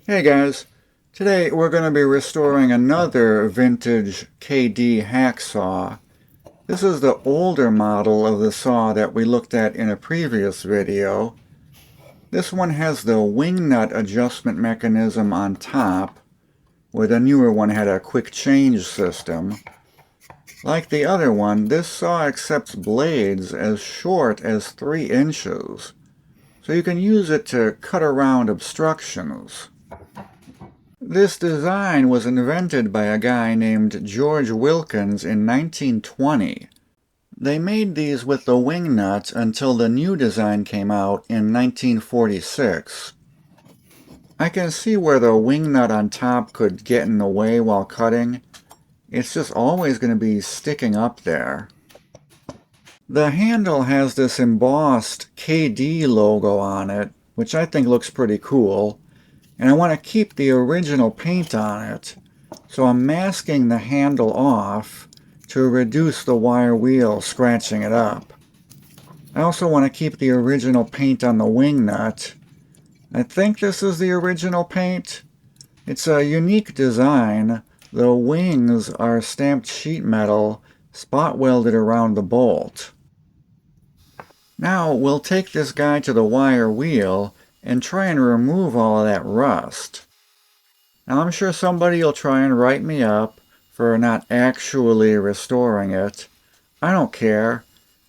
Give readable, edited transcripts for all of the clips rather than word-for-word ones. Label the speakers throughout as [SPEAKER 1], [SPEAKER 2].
[SPEAKER 1] Hey guys, today we're going to be restoring another vintage KD hacksaw. This is the older model of the saw that we looked at in a previous video. This one has the wing nut adjustment mechanism on top, where the newer one had a quick change system. Like the other one, this saw accepts blades as short as 3 inches, so you can use it to cut around obstructions. This design was invented by a guy named George Wilkins in 1920. They made these with the wing nut until the new design came out in 1946. I can see where the wing nut on top could get in the way while cutting. It's just always going to be sticking up there. The handle has this embossed KD logo on it, which I think looks pretty cool. And I want to keep the original paint on it, so I'm masking the handle off to reduce the wire wheel scratching it up. I also want to keep the original paint on the wing nut. I think this is the original paint. It's a unique design. The wings are stamped sheet metal, spot welded around the bolt. Now we'll take this guy to the wire wheel and try and remove all of that rust. Now I'm sure somebody will try and write me up for not actually restoring it. I don't care.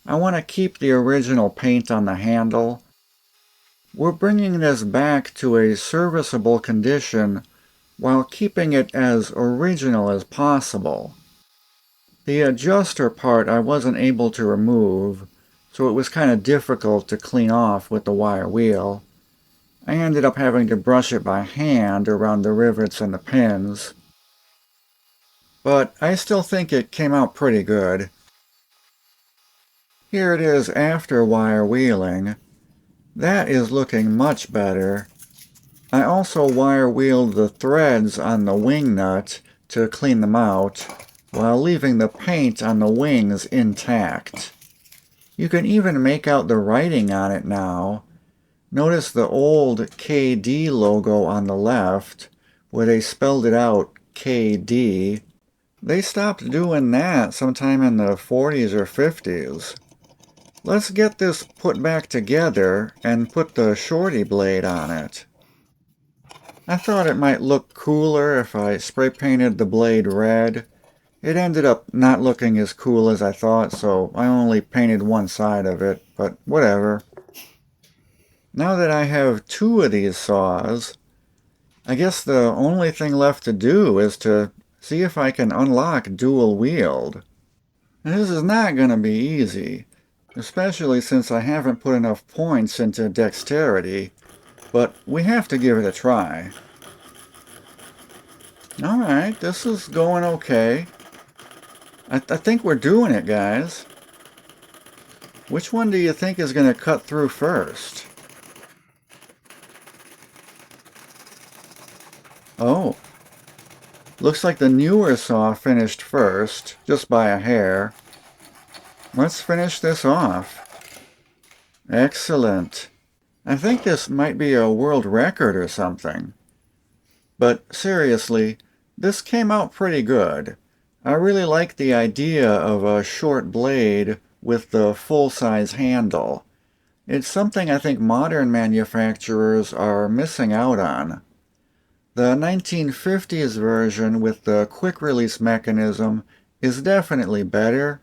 [SPEAKER 1] I want to keep the original paint on the handle. We're bringing this back to a serviceable condition while keeping it as original as possible. The adjuster part I wasn't able to remove, so it was kind of difficult to clean off with the wire wheel. I ended up having to brush it by hand around the rivets and the pins. But I still think it came out pretty good. Here it is after wire wheeling. That is looking much better. I also wire wheeled the threads on the wing nut to clean them out, while leaving the paint on the wings intact. You can even make out the writing on it now. Notice the old KD logo on the left, where they spelled it out KD. They stopped doing that sometime in the 40s or 50s. Let's get this put back together and put the shorty blade on it. I thought it might look cooler if I spray painted the blade red. It ended up not looking as cool as I thought, so I only painted one side of it, but whatever. Now that I have 2 of these saws, I guess the only thing left to do is to see if I can unlock dual wield. This is not going to be easy, especially since I haven't put enough points into dexterity, but we have to give it a try. Alright, this is going okay. I think we're doing it, guys. Which one do you think is going to cut through first? Oh, looks like the newer saw finished first, just by a hair. Let's finish this off. Excellent. I think this might be a world record or something. But seriously, this came out pretty good. I really like the idea of a short blade with the full-size handle. It's something I think modern manufacturers are missing out on. The 1950s version with the quick-release mechanism is definitely better.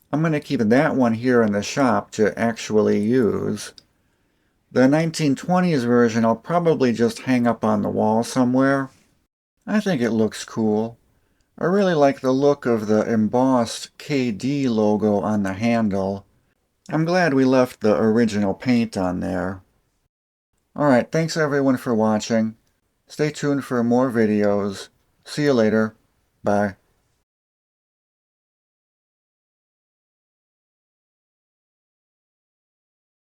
[SPEAKER 1] I'm going to keep that one here in the shop to actually use. The 1920s version I'll probably just hang up on the wall somewhere. I think it looks cool. I really like the look of the embossed KD logo on the handle. I'm glad we left the original paint on there. Alright, thanks everyone for watching. Stay tuned for more videos. See you later. Bye.